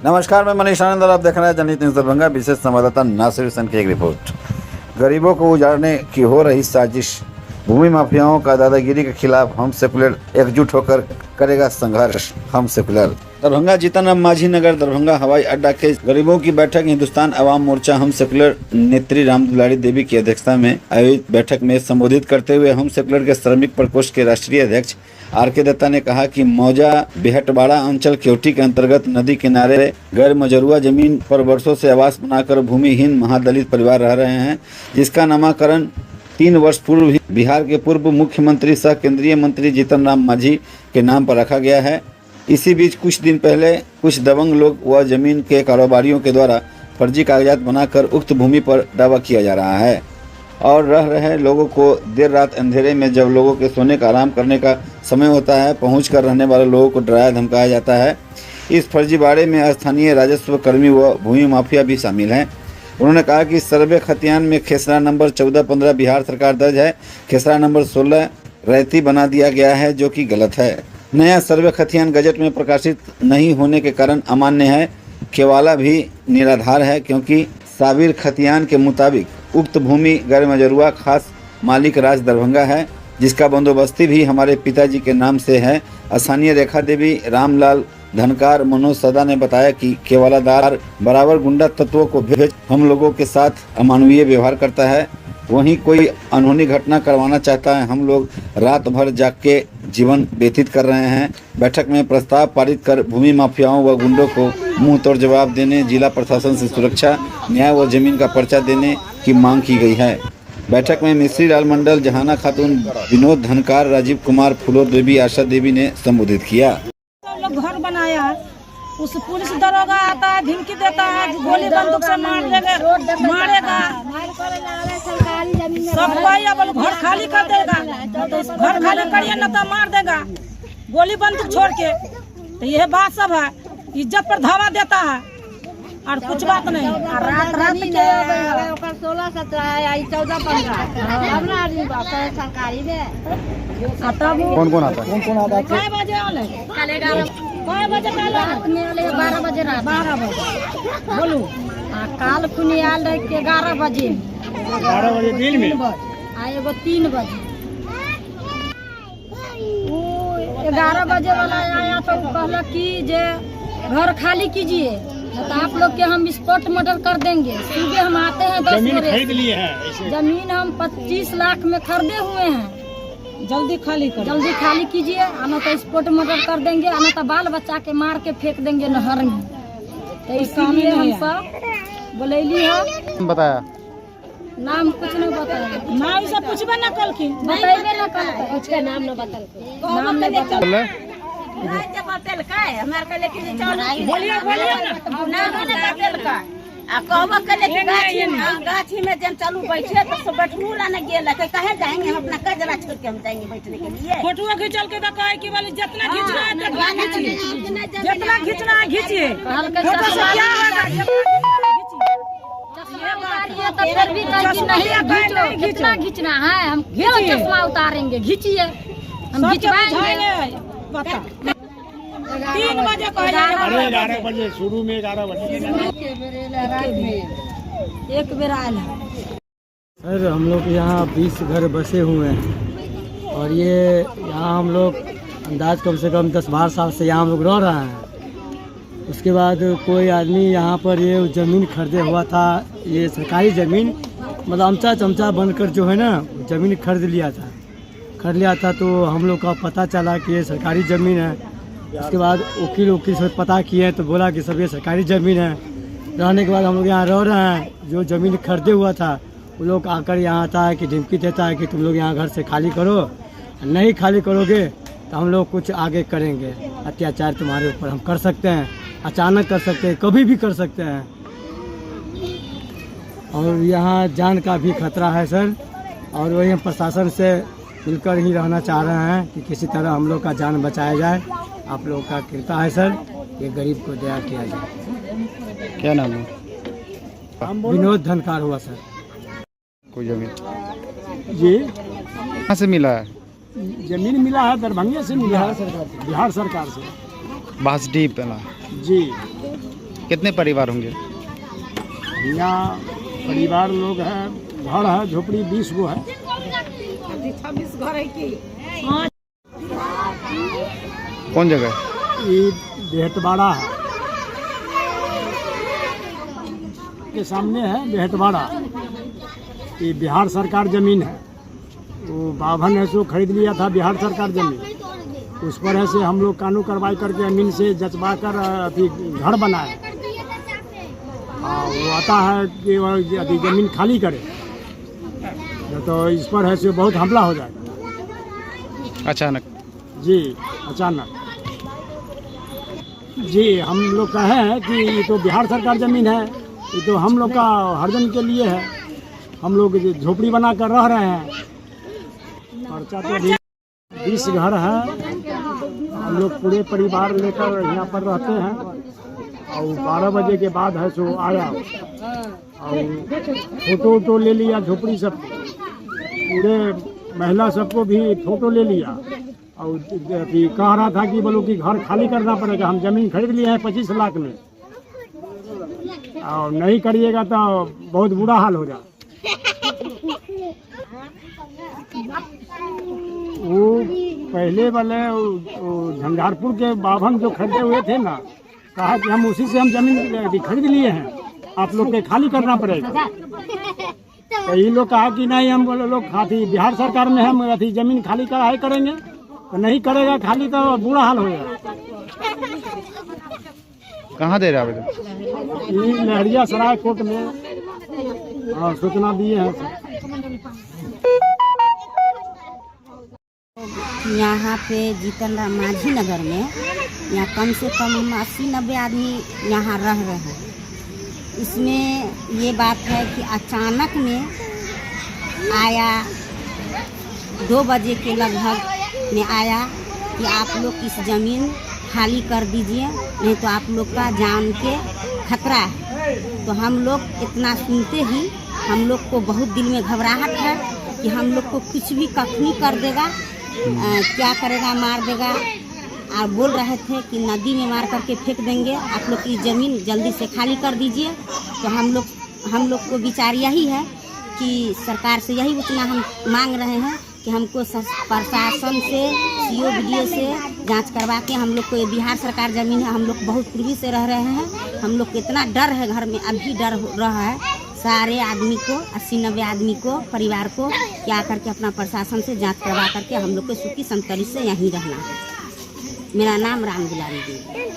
नमस्कार, मैं मनीष आनंद और आप देख रहे हैं जनहित न्यूज़ दरभंगा। विशेष संवाददाता नासिर हुसैन की एक रिपोर्ट। गरीबों को उजाड़ने की हो रही साजिश, भूमि माफियाओं का दादागिरी के खिलाफ हम सेकुलर एकजुट होकर करेगा संघर्ष। हम सेकुलर। दरभंगा जीतन राम मांझी नगर दरभंगा हवाई अड्डा के गरीबों की बैठक हिंदुस्तान अवाम मोर्चा हम सेकुलर नेत्री राम दुलारी देवी की अध्यक्षता में आयोजित बैठक में संबोधित करते हुए हम सेकुलर के श्रमिक प्रकोष्ठ के राष्ट्रीय अध्यक्ष आर.के. दत्ता ने कहा कि मौजा बेहटबाड़ा अंचल केवटी के अंतर्गत नदी किनारे गैर मजरूआ जमीन पर वर्षों से आवास बनाकर भूमिहीन महादलित परिवार रह रहे हैं, जिसका नामकरण 3 वर्ष पूर्व ही बिहार के पूर्व मुख्यमंत्री सह केंद्रीय मंत्री जीतन राम मांझी के नाम पर रखा गया है। इसी बीच कुछ दिन पहले कुछ दबंग लोग व जमीन के कारोबारियों के द्वारा फर्जी कागजात बनाकर उक्त भूमि पर दावा किया जा रहा है और रह रहे लोगों को देर रात अंधेरे में जब लोगों के सोने का आराम करने का समय होता है पहुँच कर रहने वाले लोगों को डराया धमकाया जाता है। इस फर्जीवाड़े में स्थानीय राजस्व कर्मी व भूमि माफिया भी शामिल हैं। उन्होंने कहा कि सर्वे खतियान में खेसरा नंबर 14-15 बिहार सरकार दर्ज है, खेसरा नंबर 16 रैती बना दिया गया है, जो कि गलत है। नया सर्वे खतियान गजट में प्रकाशित नहीं होने के कारण अमान्य है। केवाला भी निराधार है, क्योंकि साबिर खतियान के मुताबिक उक्त भूमि गैर मजरूआ खास मालिक राज दरभंगा है, जिसका बंदोबस्ती भी हमारे पिताजी के नाम से है। स्थानीय रेखा देवी, रामलाल धनकार, मनोज सदा ने बताया कि केवालादार बराबर गुंडा तत्वों को भेज हम लोगों के साथ अमानवीय व्यवहार करता है। वहीं कोई अनहोनी घटना करवाना चाहता है। हम लोग रात भर जाग के जीवन व्यतीत कर रहे हैं। बैठक में प्रस्ताव पारित कर भूमि माफियाओं व गुंडों को मुंह तोड़ जवाब देने, जिला प्रशासन से सुरक्षा, न्याय व जमीन का पर्चा देने की मांग की गई है। बैठक में मिश्री लाल मंडल, जहाना खातून, विनोद धनकार, राजीव कुमार, फूलो देवी, आशा देवी ने संबोधित किया। लोग घर बनाया है, उस पुलिस दरोगा आता है, धमकी देता है, गोली बंदूक से मारेगा। सब भाई अब घर खाली कर देगा, घर खाली करिए न तो मार देगा गोली बंदूक छोड़ के। तो यह बात सब है, इज्जत पर धावा देता है और कुछ बात नहीं। रात रात के 16-17 14-15 सरकारी में कौन आता है? काय बजे आले? काय बजे रात में आले? 12 बजे रात। 12 बजे बोलू। काल खुनी आल रहे 11 बजे। 12 बजे दिन में एगो 3 बजे। 11 बजे वाला आया तो कहला कि जे घर खाली कीजिए, तो आप लोग के हम स्पॉट मर्डर कर देंगे। सुबह हम आते हैं 10 जमीन बजे। खरीद लिए हैं ऐसे। जमीन हम 25 लाख में खरीदे हुए हैं। जल्दी खाली कर, जल्दी खाली कीजिए, आना तो स्पॉट मर्डर कर देंगे, आना तो बाल बच्चा के मार के फेंक देंगे नहर में। तो इसीलिए हम सब बोलैली है। बताया नाम कुछ नहीं बताया, ना ई सब पूछबे न कलखिन, बताइबे न कल, उसका नाम न बतल, नाम नहीं बतल। बोलिए ना। गाछी में जब चलू बैठे तो सब बैठू लाने गेल तो कहे जाएंगे हम अपना कजरा छोड़ के हम जाएंगे बैठने के लिए। फोटो खींचल के तो कहे कि वाली जितना खींचना है जितना खींचिए, जितना खींचना है खींचिए। फोटो से क्या होगा? तो फिर भी नहीं खींचना, खींचना है, हम क्यों चश्मा उतारेंगे? खींचिए, हम खिंचवाएंगे। बता 3 बजे कह 11 बजे शुरू में 11 बजे एक बेर आयल। सर हम लोग यहाँ 20 घर बसे हुए हैं और ये यहाँ हम लोग अंदाज कम से कम 10-12 साल से यहाँ हम लोग रह रहे हैं। उसके बाद कोई आदमी यहाँ पर ये ज़मीन खरीदे हुआ था, ये सरकारी ज़मीन, मतलब अमचा चमचा बनकर जो है ना ज़मीन खरीद लिया था। तो हम लोग का पता चला कि ये सरकारी ज़मीन है। उसके बाद वकील से पता किए तो बोला कि सब ये सरकारी ज़मीन है। रहने के बाद हम लोग यहाँ रह रहे हैं। जो ज़मीन खरीदे हुआ था वो लोग आकर यहाँ आता है कि धमकी देता है कि तुम लोग यहाँ घर से खाली करो, नहीं खाली करोगे तो हम लोग कुछ आगे करेंगे, अत्याचार तुम्हारे ऊपर हम कर सकते हैं, अचानक कर सकते हैं, कभी भी कर सकते हैं। और यहाँ जान का भी खतरा है सर, और वही हम प्रशासन से मिलकर ही रहना चाह रहे हैं कि किसी तरह हम लोग का जान बचाया जाए। आप लोगों का कृपा है सर, ये गरीब को दया किया जाए। क्या नाम है? विनोद धनकार हुआ सर। कोई जमीन जी कहाँ से मिला है? जमीन मिला है दरभंगे से, मिला है बिहार सरकार से। बासडीह पहला जी कितने परिवार होंगे? यहाँ परिवार लोग हैं, घर है, झोपड़ी 20 गो है। कौन जगह? ये बेहटवाड़ा है, के सामने है बेहटवाड़ा। ये बिहार सरकार जमीन है, वो बाभन है सो खरीद लिया था बिहार सरकार जमीन। उस पर है से हम लोग कानून कार्रवाई करके अमीन से जचवा कर अभी घर बनाए। वो आता है कि वो अभी जमीन खाली करे, तो इस पर है से बहुत हमला हो जाएगा अचानक। जी अचानक। जी हम लोग का है कि ये तो बिहार सरकार ज़मीन है, ये तो हम लोग का हरदम के लिए है। हम लोग झोपड़ी बना कर रह रहे हैं। खर्चा तो 20 घर है। हम लोग पूरे परिवार लेकर यहाँ पर रहते हैं। और 12 बजे के बाद है सो आया और फोटो वोटो ले लिया झोपड़ी सब, पूरे महिला सबको भी फोटो ले लिया। और कह रहा था कि बोलो कि घर खाली करना पड़ेगा, हम जमीन खरीद लिए हैं 25 लाख में, और नहीं करिएगा तो बहुत बुरा हाल हो जाए। वो पहले वाले झंझारपुर के बाभन जो खरीदे हुए थे ना, कहा कि हम उसी से हम जमीन खरीद लिए हैं, आप लोग के खाली करना पड़ेगा। तो ये लोग कहा कि नहीं, हम लोग खाती बिहार सरकार में हम अथी जमीन खाली कराए करेंगे, तो नहीं करेगा खाली तो बुरा हाल हो जाएगा। कहाँ दे रहे आवेदन? ये लहरिया सराय कोर्ट में सूचना दिए हैं। यहाँ पे जीतन राम माझी नगर में यहाँ कम से कम हम 80-90 आदमी यहाँ रह रहे हैं। इसमें ये बात है कि अचानक में आया, 2 बजे के लगभग में आया कि आप लोग इस ज़मीन खाली कर दीजिए, नहीं तो आप लोग का जान के खतरा है। तो हम लोग इतना सुनते ही हम लोग को बहुत दिल में घबराहट है कि हम लोग को कुछ भी कखनी कर देगा, क्या करेगा, मार देगा। और बोल रहे थे कि नदी में मार करके फेंक देंगे, आप लोग की ज़मीन जल्दी से खाली कर दीजिए। तो हम लोग को विचार यही है कि सरकार से यही उतना हम मांग रहे हैं कि हमको प्रशासन से, सीओ वीडियो से जांच करवा के, हम लोग को ये बिहार सरकार ज़मीन है, हम लोग बहुत पूर्वी से रह रहे हैं, हम लोग को इतना डर है, घर में अभी डर हो रहा है सारे आदमी को, 80-90 आदमी को, परिवार को, क्या करके अपना प्रशासन से जांच करवा करके हम लोग को सुखी संतरी से यहीं रहना है। मेरा नाम राम दुलारी देवी।